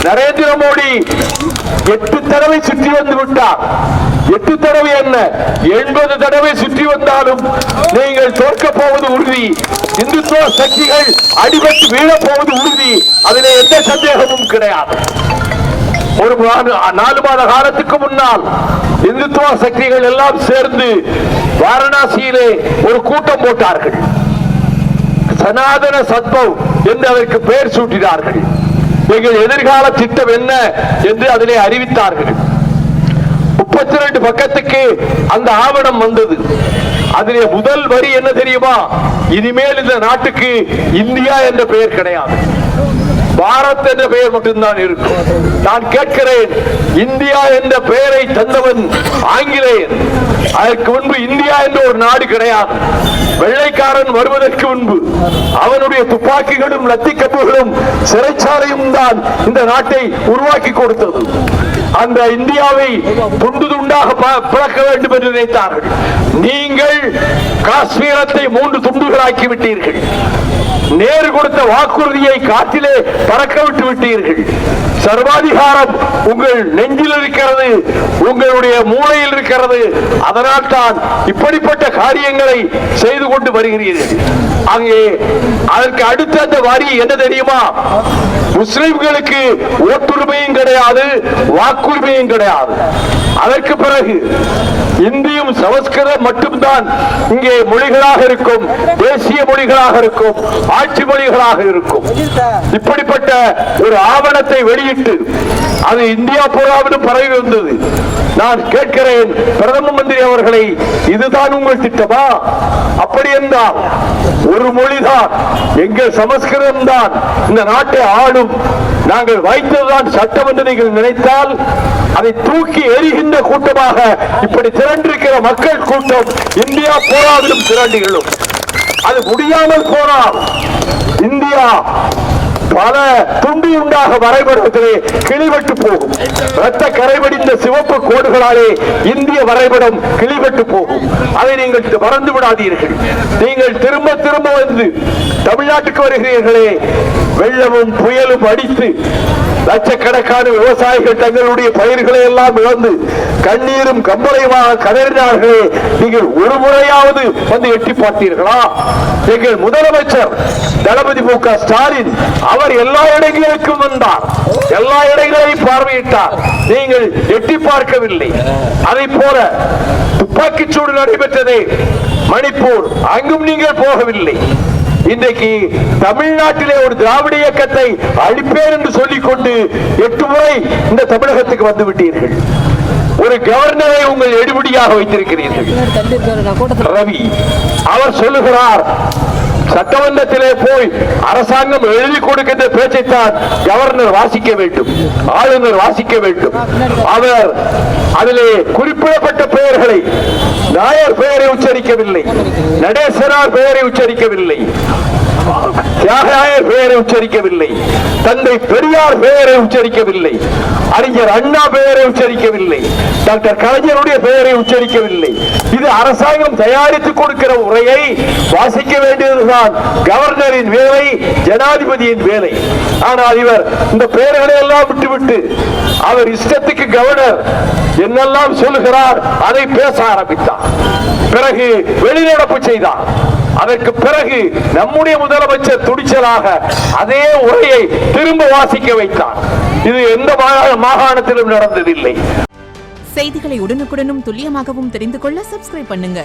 நரேந்திர மோடி 8 தடவை சுற்றி வந்து விட்டார். 8 தடவை என்ன 80 தடவை சுற்றி வந்தாலும் நீங்கள் தோற்கப் போவது உறுதி. இந்துத்துவ சக்திகள் அடிபட்டு வீழப் போவது உறுதி. அதில் எந்த சந்தேகமும் கிடையாது. ஒரு 4 மாத காலத்துக்கு முன்னால் இந்துத்துவ சக்திகள் எல்லாம் சேர்ந்து வாரணாசியிலே ஒரு கூட்டம் போட்டார்கள். சனாதன சத்பவ் என்று அதற்கு பெயர் சூட்டினார்கள். எங்கள் எதிர்கால திட்டம் என்ன என்று அதிலே அறிவித்தார்கள். 32 பக்கத்துக்கு அந்த ஆவணம் வந்தது. அதிலே முதல் வரி என்ன தெரியுமா? இனிமேல் இந்த நாட்டுக்கு இந்தியா என்ற பெயர் கிடையாது, பாரத் என்ற பெயர் மட்டும்தான் இருக்கும். நான் கேட்கிறேன், இந்தியா என்ற பெயரை தந்தவன் ஆங்கிலேயன். அதற்கு முன்பு இந்தியா என்ற ஒரு நாடு கிடையாது. வெள்ளைக்காரன் வருவதற்கு முன்பு அவனுடைய துப்பாக்கிகளும் லத்தி கப்புகளும் சிறைச்சாலையும் தான் இந்த நாட்டை உருவாக்கி கொடுத்தது. அந்த இந்தியாவை துண்டு துண்டாக பிளக்க வேண்டும் என்று நினைத்தார்கள். நீங்கள் காஷ்மீரத்தை 3 துண்டுகளாக்கி விட்டீர்கள். நேரு கொடுத்த வாக்குறுதியை காற்றிலே பறக்க விட்டு விட்டீர்கள். சர்வாதிகாரம் உங்கள் நெஞ்சில் இருக்கிறது, உங்களுடைய மூளையில் இருக்கிறது. அதனால் தான் இப்படிப்பட்ட காரியங்களை செய்து கொண்டு வருகிறீர்கள். அங்கே அதற்கு அடுத்த அந்த வரி என்ன தெரியுமா? முஸ்லிம்களுக்கு ஓட்டுரிமையும் கிடையாது, வாக்குரிமையும் கிடையாது. அதற்கு பிறகு இந்தியும் சமஸ்கிருதம் மட்டும்தான் இங்கே மொழிகளாக இருக்கும், தேசிய மொழிகளாக இருக்கும், ஆட்சி மொழிகளாக இருக்கும். இப்படிப்பட்ட ஒரு ஆவணத்தை வெளியிட்டு அது இந்தியா பூராவிலும் பரவி வந்தது. நான் கேட்கிறேன் பிரதம மந்திரி அவர்களை, இதுதான் உங்கள் திட்டமா? அப்படி என்றால் ஒரு மொழிதான், எங்கள் சமஸ்கிருதம் தான் இந்த நாட்டை ஆளும், நாங்கள் வைத்ததுதான் சட்டம் என்று நீங்கள் நினைத்தால் அதை தூக்கி எறிகின்ற கூட்டமாக இப்படி திரண்டிருக்கிற மக்கள் கூட்டம் இந்தியா போராவிலும் திரண்டிகளும். அது முடியாமல் போனால் இந்தியா பல துண்டு உண்டாக வரைபடத்திலே கிளிவெட்டு போகும். ரத்த கரைபடிந்த சிவப்பு கோடுகளாலே இந்திய வரைபடம் கிளிவெட்டு போகும். அதை நீங்கள் மறந்து விடாதீர்கள். நீங்கள் திரும்ப திரும்ப வந்து தமிழ்நாட்டுக்கு வருகிறீர்களே, வெள்ளமும் புயலும் அடித்து லட்சக்கணக்கான விவசாயிகள் தங்களுடைய பயிர்களை எல்லாம் இழந்து கண்ணீரும் கம்பளையுமாக கதறினார்களே, நீங்கள் ஒரு முறையாவது வந்து எட்டி பார்த்தீர்களா? எங்கள் முதலமைச்சர் தளபதி மு க ஸ்டாலின் அவர் எல்லா இடங்களுக்கும் வந்தார், எல்லா இடங்களையும் பார்வையிட்டார். நீங்கள் எட்டி பார்க்கவில்லை. அதை போல துப்பாக்கிச்சூடு நடைபெற்றதே மணிப்பூர், அங்கும் நீங்கள் போகவில்லை. இன்றைக்கு தமிழ்நாட்டிலே ஒரு திராவிட இயக்கத்தை அழிப்பேன் என்று சொல்லிக் கொண்டு 8 முறை இந்த தமிழகத்துக்கு வந்து விட்டீர்கள். ஒரு கவர்னரை உங்கள் எடுபடியாக வைத்திருக்கிறீர்கள். ரவி அவர் சொல்லுகிறார், சட்டமன்றத்திலே போய் அரசாங்கம் எழுதி கொடுக்கின்ற பேச்சைத்தான் கவர்னர் வாசிக்க வேண்டும், ஆளுநர் வாசிக்க வேண்டும். அவர் அதிலே குறிப்பிடப்பட்ட பெயர்களை, நாயர் பெயரை உச்சரிக்கவில்லை, நடேசனார் பெயரை உச்சரிக்கவில்லை, தியாகராயர் பெயரை உச்சரிக்கவில்லை, தந்தை பெரியார் பெயரை உச்சரிக்கவில்லை, அறிஞர் அண்ணா பெயரை உச்சரிக்கவில்லை, டாக்டர் கலைஞருடைய பெயரை உச்சரிக்கவில்லை. இது அரசாங்கம் தயாரித்துக் கொடுக்கிற உரையை வாசிக்க வேண்டியதுதான் கவர்னரின் வேலை, ஜனாதிபதியின் வேலை. ஆனால் இவர் இந்த பெயர்களை எல்லாம் விட்டுவிட்டு அவர் இஷ்டத்துக்கு கவர்னர் என்னெல்லாம் சொல்லுகிறார் அதை பேச ஆரம்பித்தார். பிறகு வெளிநடப்பு செய்தார். அதற்கு பிறகு நம்முடைய முதலமைச்சர் துடிச்சலாக அதே உரையை திரும்ப வாசிக்க வைத்தார். இது எந்த மாகாணத்திலும் நடந்ததில்லை. செய்திகளை உடனுக்குடனும் துல்லியமாகவும் தெரிந்து கொள்ள சப்ஸ்கிரைப் பண்ணுங்க.